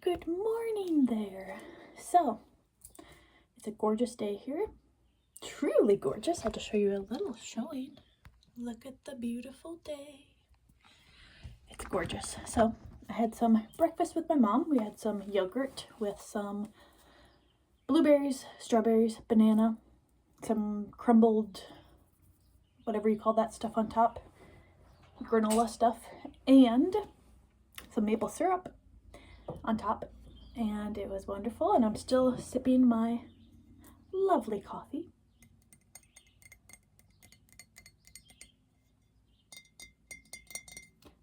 Good morning there. So, it's a gorgeous day here. Truly gorgeous. I'll just show you a little showing. Look at the beautiful day. It's gorgeous. So, I had some breakfast with my mom. We had some yogurt with some blueberries, strawberries, banana, some crumbled, whatever you call that stuff on top, granola stuff, and some maple syrup on top, and it was wonderful. And I'm still sipping my lovely coffee.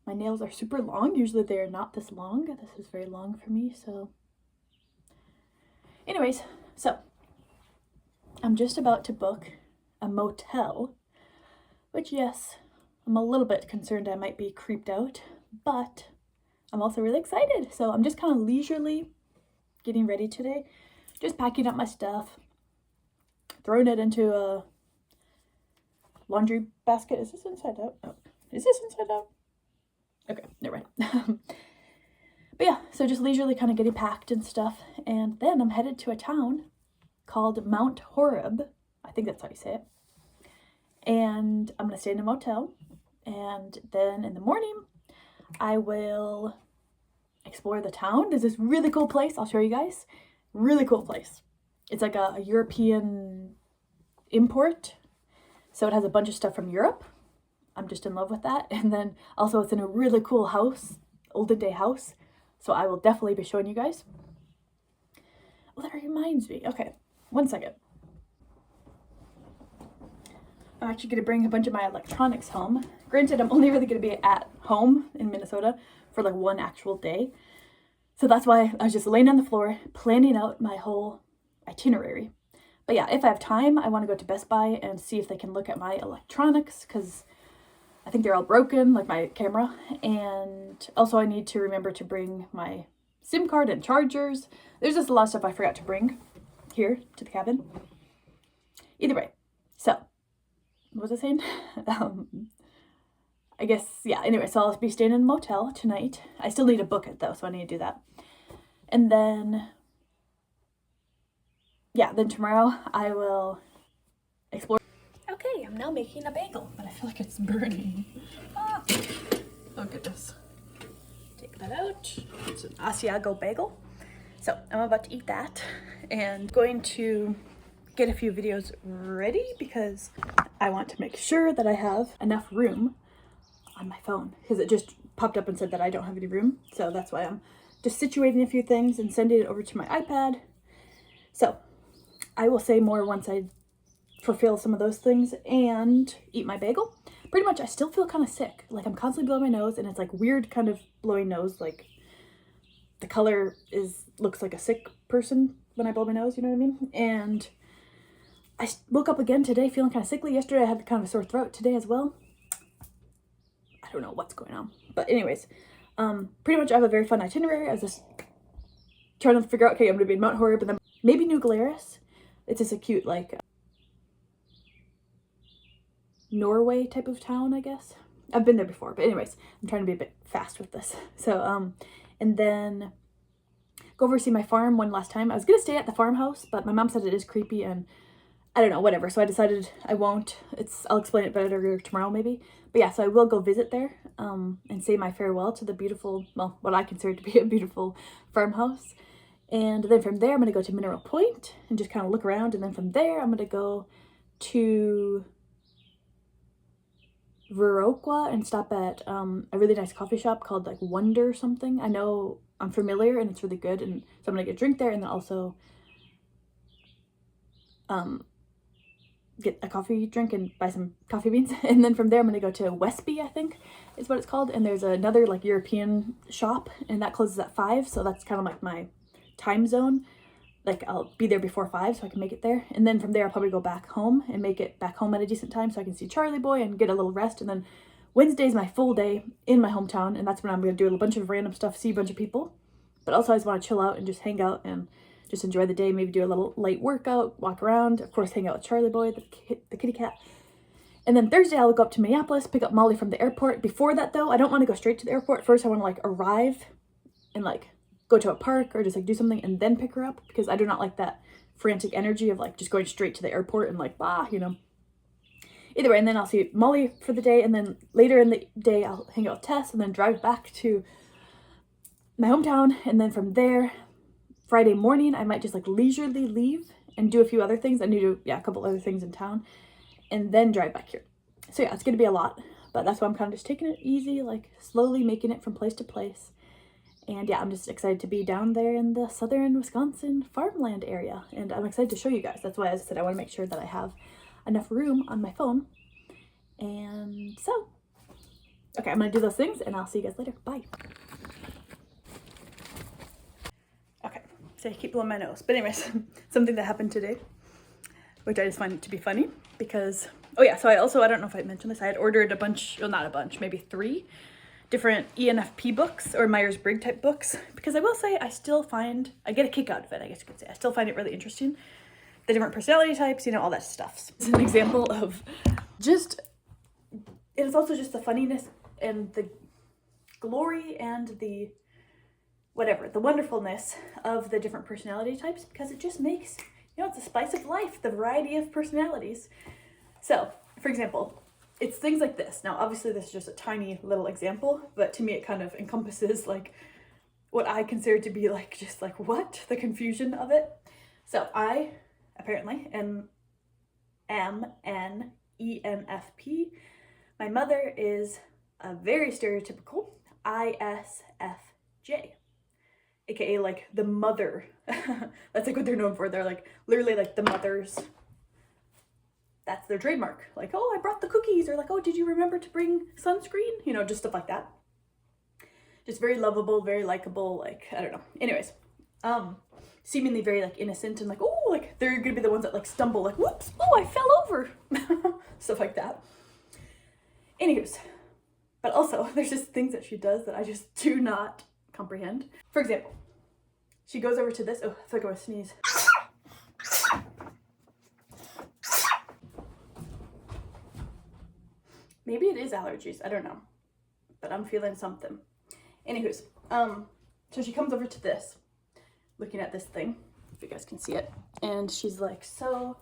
My nails are super long. Usually they're not this long. This is very long for me. So anyways, so I'm just about to book a motel, which, yes, I'm a little bit concerned I might be creeped out, but I'm also really excited. So I'm just kind of leisurely getting ready today, just packing up my stuff, throwing it into a laundry basket. Is this inside out? Oh, is this inside out? Okay, never mind. But yeah, so just leisurely kind of getting packed and stuff. And then I'm headed to a town called Mount Horeb. I think that's how you say it. And I'm going to stay in a motel. And then in the morning, I will explore the town. There's this really cool place. I'll show you guys. Really cool place. It's like a European import. So it has a bunch of stuff from Europe. I'm just in love with that. And then also it's in a really cool house, olden day house. So I will definitely be showing you guys. Well, that reminds me. Okay, one second. I'm actually going to bring a bunch of my electronics home. Granted, I'm only really going to be at home in Minnesota for like one actual day. So that's why I was just laying on the floor, planning out my whole itinerary. But yeah, if I have time, I want to go to Best Buy and see if they can look at my electronics, because I think they're all broken, like my camera. And also I need to remember to bring my SIM card and chargers. There's just a lot of stuff I forgot to bring here to the cabin. Either way, so what was I saying? I guess, yeah, anyway, so I'll be staying in a motel tonight. I still need to book it though, so I need to do that. And then, yeah, then tomorrow I will explore. Okay, I'm now making a bagel, but I feel like it's burning. Ah. Oh goodness. Take that out. It's an Asiago bagel. So I'm about to eat that and going to get a few videos ready because I want to make sure that I have enough room on my phone, because it just popped up and said that I don't have any room. So that's why I'm just situating a few things and sending it over to my iPad. So I will say more once I fulfill some of those things and eat my bagel. Pretty much I still feel kind of sick. Like I'm constantly blowing my nose, and it's like weird kind of blowing nose. Like the color looks like a sick person when I blow my nose, you know what I mean? And I woke up again today feeling kind of sickly. Yesterday I had kind of a sore throat. Today as well. I don't know what's going on. But anyways, pretty much I have a very fun itinerary. I was just trying to figure out, okay, I'm going to be in Mount Horeb and then maybe New Glarus. It's just a cute, like, Norway type of town, I guess. I've been there before, but anyways, I'm trying to be a bit fast with this. So, and then go over see my farm one last time. I was going to stay at the farmhouse, but my mom said it is creepy and I don't know, whatever. So I decided I won't. I'll explain it better tomorrow maybe. But yeah, so I will go visit there and say my farewell to the beautiful, well, what I consider to be a beautiful farmhouse. And then from there, I'm going to go to Mineral Point and just kind of look around. And then from there, I'm going to go to Viroqua and stop at a really nice coffee shop called like Wonder something. I know I'm familiar and it's really good. And so I'm going to get a drink there and then also get a coffee drink and buy some coffee beans. And then from there I'm going to go to Westby, I think is what it's called. And there's another like European shop and that closes at 5. So that's kind of like my time zone. Like I'll be there before 5 so I can make it there. And then from there I'll probably go back home and make it back home at a decent time so I can see Charlie Boy and get a little rest. And then Wednesday's my full day in my hometown. And that's when I'm going to do a bunch of random stuff, see a bunch of people. But also I just want to chill out and just hang out and just enjoy the day, maybe do a little light workout, walk around, of course, hang out with Charlie Boy, the kitty cat. And then Thursday, I'll go up to Minneapolis, pick up Molly from the airport. Before that, though, I don't want to go straight to the airport. First, I want to, like, arrive and, like, go to a park or just like do something and then pick her up, because I do not like that frantic energy of like just going straight to the airport and like, you know. Either way, and then I'll see Molly for the day, and then later in the day I'll hang out with Tess and then drive back to my hometown, and then from there, Friday morning, I might just like leisurely leave and do a few other things. I need to do, a couple other things in town, and then drive back here. So yeah, it's gonna be a lot, but that's why I'm kind of just taking it easy, like slowly making it from place to place. And yeah, I'm just excited to be down there in the southern Wisconsin farmland area, and I'm excited to show you guys. That's why, as I said, I want to make sure that I have enough room on my phone. And so, okay, I'm gonna do those things and I'll see you guys later. Bye. Okay, so I keep blowing my nose. But anyways, something that happened today, which I just find to be funny because, oh yeah, so I don't know if I mentioned this, I had ordered a bunch, well not a bunch, maybe 3 different ENFP books or Myers-Briggs type books, because I will say I still find, I get a kick out of it, I guess you could say. I still find it really interesting. The different personality types, you know, all that stuff. It's an example of just, it is also just the funniness and the glory and the whatever, the wonderfulness of the different personality types, because it just makes, you know, it's a spice of life, the variety of personalities. So, for example, it's things like this. Now, obviously this is just a tiny little example, but to me it kind of encompasses like what I consider to be like, just like what? The confusion of it. So I apparently am an ENFP. My mother is a very stereotypical ISFJ, aka like the mother. That's like what they're known for. They're like literally like the mothers. That's their trademark. Like, oh, I brought the cookies, or like, oh, did you remember to bring sunscreen? You know, just stuff like that. Just very lovable, very likable, like, I don't know. Anyways, seemingly very like innocent and like, oh, like they're gonna be the ones that like stumble, like, whoops, oh, I fell over. Stuff like that. Anywho's, but also there's just things that she does that I just do not comprehend. For example, she goes over to this, oh, I feel like I'm gonna sneeze. Maybe it is allergies, I don't know, but I'm feeling something. Anywho's, so she comes over to this, looking at this thing, if you guys can see it, and she's like, so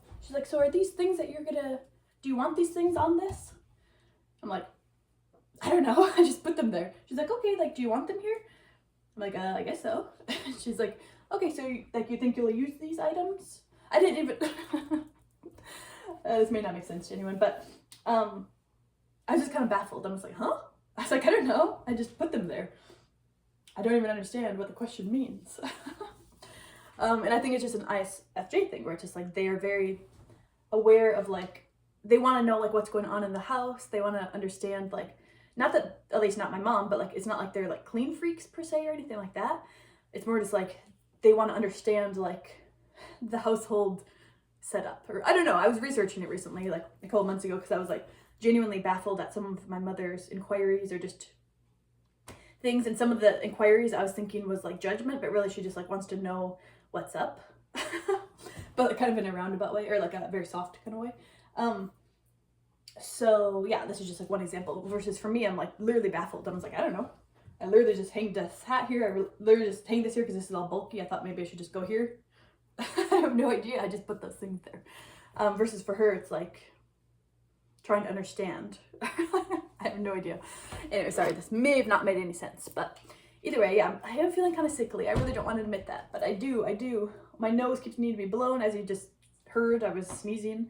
are these things that you're gonna, do you want these things on this? I'm like, I don't know, I just put them there. She's like, okay, like, do you want them here? I'm like, I guess so. She's like, okay, so you think you'll use these items? I didn't even, this may not make sense to anyone, but, I was just kind of baffled. I was like, huh? I was like, I don't know. I just put them there. I don't even understand what the question means. And I think it's just an ISFJ thing where it's just like, they are very aware of like, they want to know like what's going on in the house. They want to understand like, not that, at least not my mom, but like, it's not like they're like clean freaks per se or anything like that. It's more just like, they want to understand like the household setup, or I don't know. I was researching it recently, like a couple months ago, because I was like, genuinely baffled at some of my mother's inquiries or just things. And some of the inquiries I was thinking was like judgment, but really she just like wants to know what's up, but like kind of in a roundabout way, or like a very soft kind of way. So yeah, this is just like one example, versus for me, I'm like literally baffled. I was like, I don't know. I literally just hang this hat here. I literally just hang this here because this is all bulky. I thought maybe I should just go here. I have no idea. I just put those things there. Versus for her, it's like, trying to understand. I have no idea. Anyway, sorry, this may have not made any sense, but either way, yeah, I am feeling kind of sickly. I really don't want to admit that, but I do. My nose keeps needing to be blown, as you just heard. I was sneezing,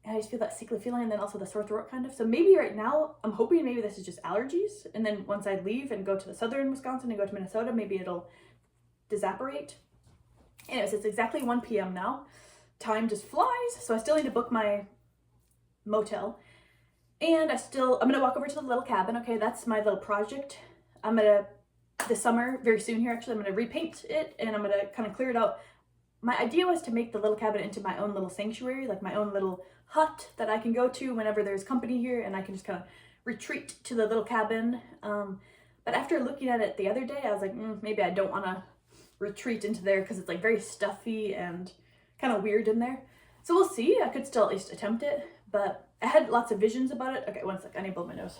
and I just feel that sickly feeling, and then also the sore throat kind of. So maybe right now, I'm hoping maybe this is just allergies, and then once I leave and go to the southern Wisconsin and go to Minnesota, maybe it'll disapparate. Anyways, it's exactly 1 p.m. now. Time just flies, so I still need to book my motel, and I'm gonna walk over to the little cabin. Okay, that's my little project. I'm gonna, this summer, very soon here actually, I'm gonna repaint it, and I'm gonna kind of clear it out. My idea was to make the little cabin into my own little sanctuary, like my own little hut that I can go to whenever there's company here, and I can just kind of retreat to the little cabin. But after looking at it the other day, I was like, maybe I don't want to retreat into there, because it's like very stuffy and kind of weird in there. So we'll see. I could still at least attempt it, but I had lots of visions about it. Okay, one sec, I need to blow my nose.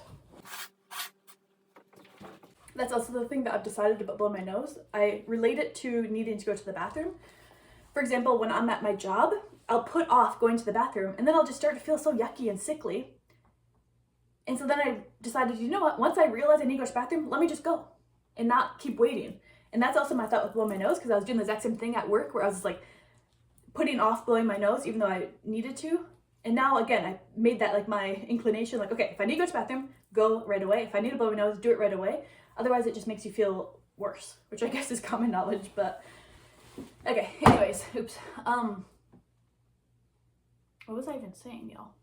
That's also the thing that I've decided about blowing my nose. I relate it to needing to go to the bathroom. For example, when I'm at my job, I'll put off going to the bathroom and then I'll just start to feel so yucky and sickly. And so then I decided, you know what, once I realize I need to go to the bathroom, let me just go and not keep waiting. And that's also my thought with blowing my nose, because I was doing the exact same thing at work where I was just like putting off blowing my nose even though I needed to. And now again, I made that like my inclination, like, okay, if I need to go to the bathroom, go right away. If I need to blow my nose, do it right away. Otherwise it just makes you feel worse, which I guess is common knowledge, but okay, anyways, oops. What was I even saying, y'all?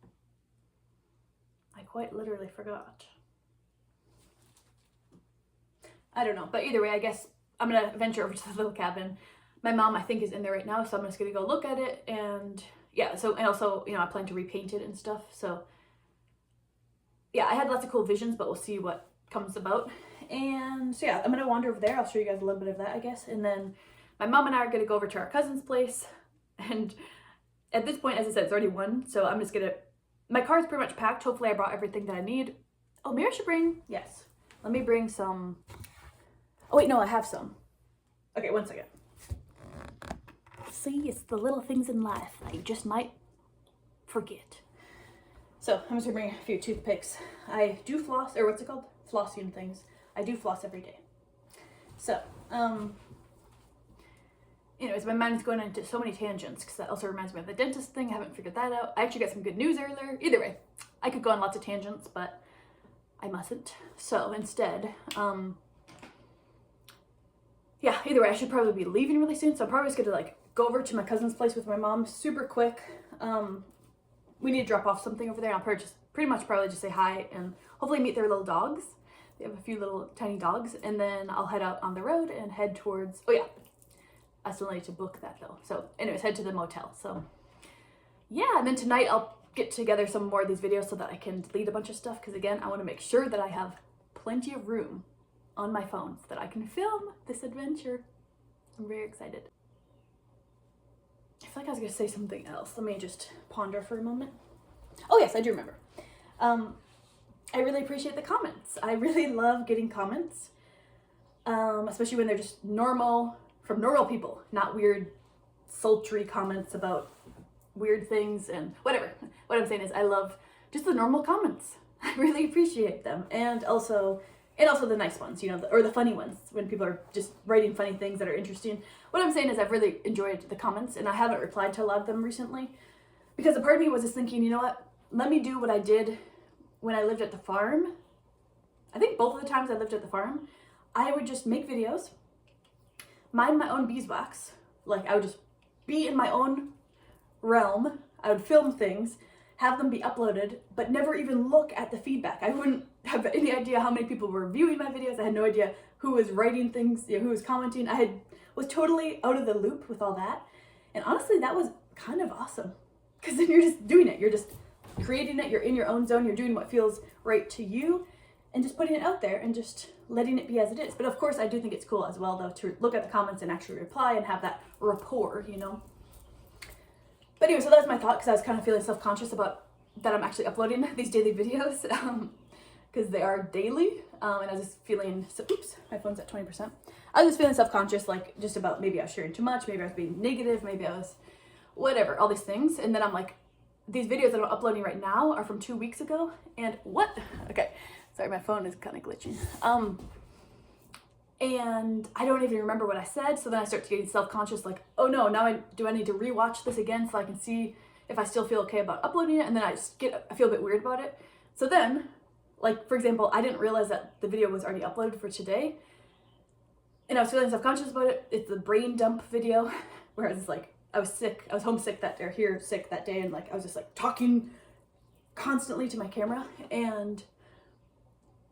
I quite literally forgot. I don't know, but either way, I guess I'm gonna venture over to the little cabin. My mom, I think, is in there right now, so I'm just gonna go look at it, and yeah, so, and also, you know, I plan to repaint it and stuff, so yeah, I had lots of cool visions, but we'll see what comes about. And so yeah, I'm gonna wander over there. I'll show you guys a little bit of that, I guess, and then my mom and I are gonna go over to our cousin's place, and at this point, as I said, it's already 1, so I'm just gonna, my car is pretty much packed. Hopefully I brought everything that I need. Oh, maybe I should bring, yes, let me bring some, oh wait, no, I have some. Okay, 1 second. See, it's the little things in life that you just might forget. So I'm just gonna bring a few toothpicks. I do floss, or what's it called? Flossing things. I do floss every day. So, anyways, my mind's going into so many tangents because that also reminds me of the dentist thing. I haven't figured that out. I actually got some good news earlier. Either way, I could go on lots of tangents, but I mustn't. So instead, yeah, either way, I should probably be leaving really soon. So I'm probably just gonna like go over to my cousin's place with my mom super quick. We need to drop off something over there. I'll pretty much just say hi and hopefully meet their little dogs. They have a few little tiny dogs, and then I'll head out on the road and head towards, oh yeah, I still need to book that though. So anyways, head to the motel. So yeah, and then tonight I'll get together some more of these videos so that I can delete a bunch of stuff, because again, I want to make sure that I have plenty of room on my phone so that I can film this adventure. I'm very excited. I feel like I was gonna say something else. Let me just ponder for a moment. Oh yes, I do remember. I really appreciate the comments. I really love getting comments, especially when they're just normal, from normal people, not weird, sultry comments about weird things and whatever. What I'm saying is I love just the normal comments. I really appreciate them. And also the nice ones, you know, or the funny ones, when people are just writing funny things that are interesting. What I'm saying is I've really enjoyed the comments, and I haven't replied to a lot of them recently, because a part of me was just thinking, you know what, let me do what I did when I lived at the farm. I think both of the times I lived at the farm, I would just make videos, mind my own beeswax. Like, I would just be in my own realm. I would film things, have them be uploaded, but never even look at the feedback. I wouldn't have any idea how many people were viewing my videos. I had no idea who was writing things, you know, who was commenting. Was totally out of the loop with all that. And honestly, that was kind of awesome, because then you're just doing it. You're just creating it. You're in your own zone. You're doing what feels right to you and just putting it out there and just letting it be as it is. But of course, I do think it's cool as well, though, to look at the comments and actually reply and have that rapport, you know. But anyway, so that was my thought, because I was kind of feeling self-conscious about that I'm actually uploading these daily videos, because they are daily, and I was just feeling, so, oops, my phone's at 20%. I was just feeling self-conscious, like, just about maybe I was sharing too much, maybe I was being negative, maybe I was whatever, all these things. And then I'm like, these videos that I'm uploading right now are from 2 weeks ago, and what? Okay, sorry, my phone is kind of glitching. And I don't even remember what I said, so then I start getting self-conscious, like, oh no, now do I need to rewatch this again so I can see if I still feel okay about uploading it, and then I feel a bit weird about it. So then, like, for example, I didn't realize that the video was already uploaded for today, and I was feeling self-conscious about it. It's the brain dump video, where I was like, I was sick, I was homesick that day, or here sick that day, and like, I was just like talking constantly to my camera, and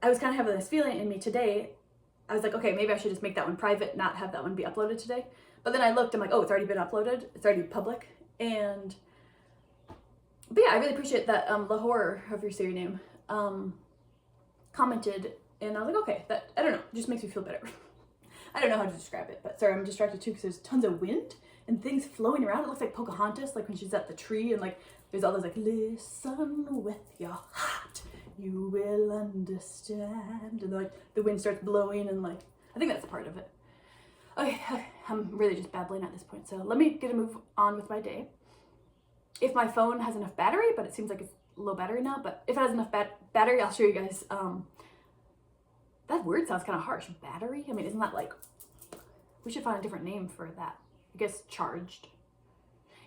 I was kind of having this feeling in me today. I was like, okay, maybe I should just make that one private, not have that one be uploaded today. But then I looked, I'm like, oh, it's already been uploaded. It's already public. And, but yeah, I really appreciate that the horror of your Siri name commented, and I was like, okay, that, I don't know, it just makes me feel better. I don't know how to describe it, but sorry, I'm distracted too, because there's tons of wind and things flowing around. It looks like Pocahontas, like when she's at the tree, and like, there's all those like, listen with your heart you will understand. And like the wind starts blowing and like, I think that's part of it. Okay, I'm really just babbling at this point. So let me get a move on with my day. If my phone has enough battery, but it seems like it's low battery now, but if it has enough battery, I'll show you guys. That word sounds kind of harsh. Battery? I mean, isn't that like, we should find a different name for that. I guess charged.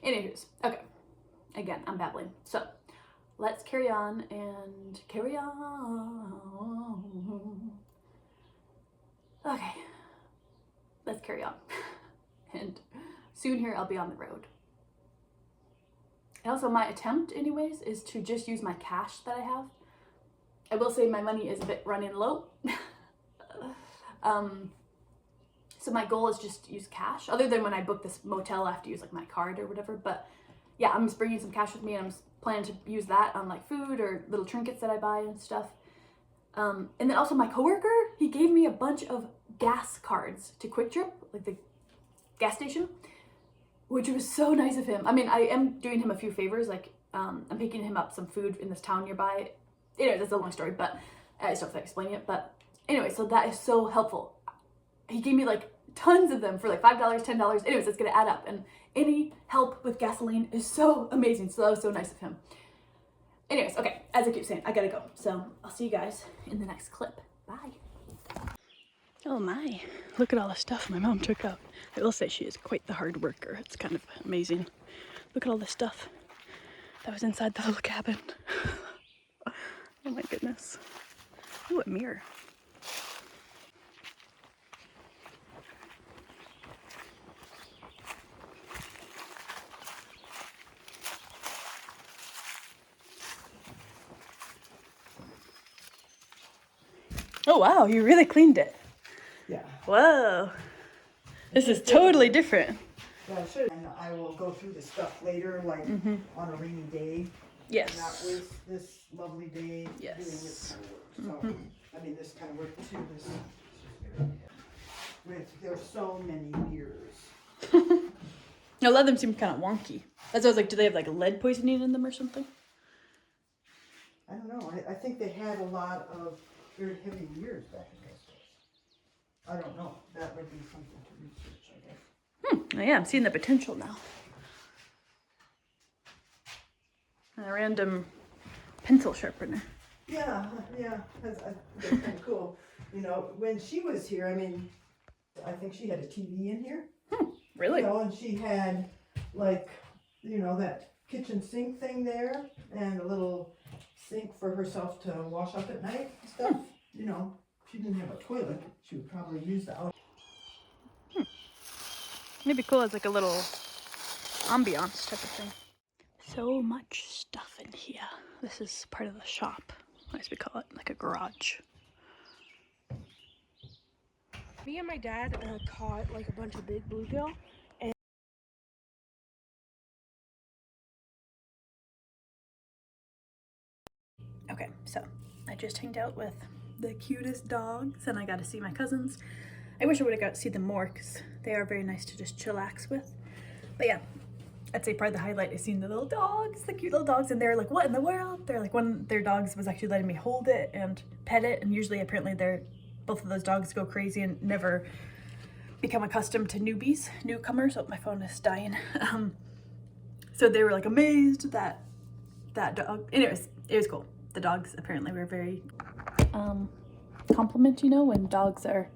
Anyways, okay. Again, I'm babbling. So let's carry on and carry on. Okay. Let's carry on. And soon here I'll be on the road. And also my attempt anyways is to just use my cash that I have. I will say my money is a bit running low. So my goal is just to use cash, other than when I book this motel, I have to use like my card or whatever. But yeah, I'm just bringing some cash with me, and I'm planning to use that on like food or little trinkets that I buy and stuff. And then also my coworker, he gave me a bunch of gas cards to Quick Trip, like the gas station, which was so nice of him. I mean, I am doing him a few favors, like I'm picking him up some food in this town nearby. Anyway, that's a long story, but I still have to explain it. But anyway, so that is so helpful. He gave me like tons of them for like $5, $10. Anyways, it's gonna add up, and any help with gasoline is so amazing. So that was so nice of him. Anyways, okay, as I keep saying, I gotta go. So I'll see you guys in the next clip. Bye. Oh my, look at all the stuff my mom took out. I will say she is quite the hard worker. It's kind of amazing. Look at all the stuff that was inside the little cabin. Oh my goodness. Ooh, a mirror. Oh wow, you really cleaned it. Yeah. Whoa. This is totally different. Yeah, sure. And I will go through the stuff later, like on a rainy day. Yes. And not waste this lovely day Yes. doing this kind of work. So, I mean, this kind of work too. There's so many mirrors. A lot of them seem kind of wonky. That's why I was like, do they have like lead poisoning in them or something? I don't know. I think they had a lot of very heavy mirrors back in those days. I don't know. That would be something to research, I guess. Oh yeah, I'm seeing the potential now. A random pencil sharpener. Yeah, that's kind of cool. You know, when she was here, I mean, I think she had a TV in here. Really? You know, and she had like, you know, that kitchen sink thing there, and a little sink for herself to wash up at night and stuff. You know, she didn't have a toilet. She would probably use the out. Maybe cool as like a little ambiance type of thing. So much stuff in here. This is part of the shop, as we call it, like a garage. Me and my dad caught like a bunch of big bluegill. Okay, so I just hanged out with the cutest dogs, and I got to see my cousins. I wish I would have got to see them more because they are very nice to just chillax with. But yeah, I'd say part of the highlight is seeing the little dogs, the cute little dogs, and they're like, what in the world? They're like, one of their dogs was actually letting me hold it and pet it, and usually apparently both of those dogs go crazy and never become accustomed to newcomers. Oh, my phone is dying. So they were like amazed that dog, anyways, it was cool. The dogs apparently were very compliment, you know, when dogs are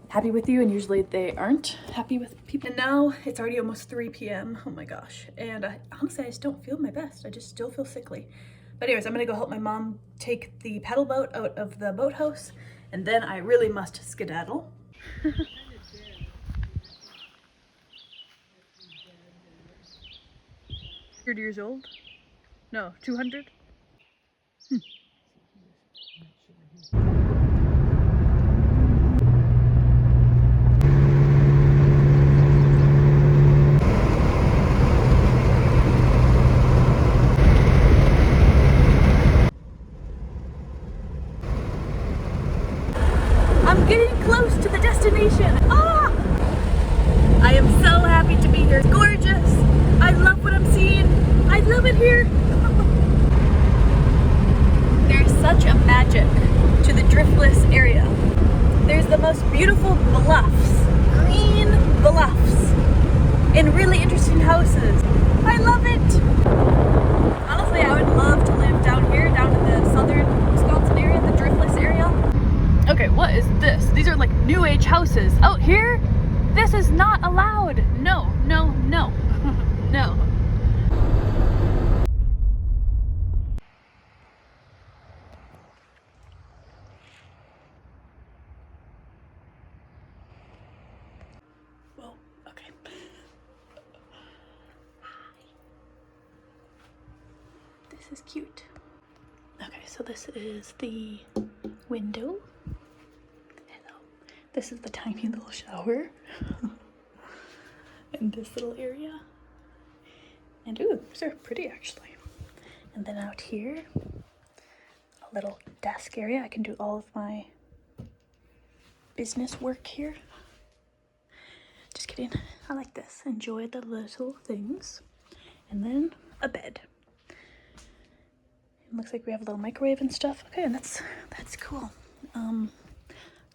happy with you, and usually they aren't happy with people. And now it's already almost 3 p.m. Oh my gosh. And honestly, I just don't feel my best. I just still feel sickly. But anyways, I'm gonna go help my mom take the paddle boat out of the boathouse, and then I really must skedaddle. 100 years old? No, 200? I'm getting close to the destination. Ah! I am so happy to be here. It's gorgeous. I love what I'm seeing. I love it here. most beautiful bluffs, green bluffs, in really interesting houses. I love it. Honestly, I would love to live down here, down in the southern Wisconsin area, the Driftless area. Okay, what is this? These are like new age houses. Out here, this is not allowed. No, no, no, no. Whoa, okay. This is cute. Okay, so this is the window. Hello. This is the tiny little shower. In this little area. And ooh, these are pretty actually. And then out here, a little desk area. I can do all of my business work here. Just kidding. I like this. Enjoy the little things. And then a bed. It looks like we have a little microwave and stuff. Okay, and that's cool.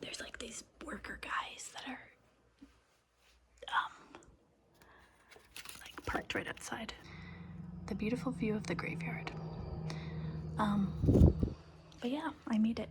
There's like these worker guys that are like parked right outside. The beautiful view of the graveyard. But yeah, I made it.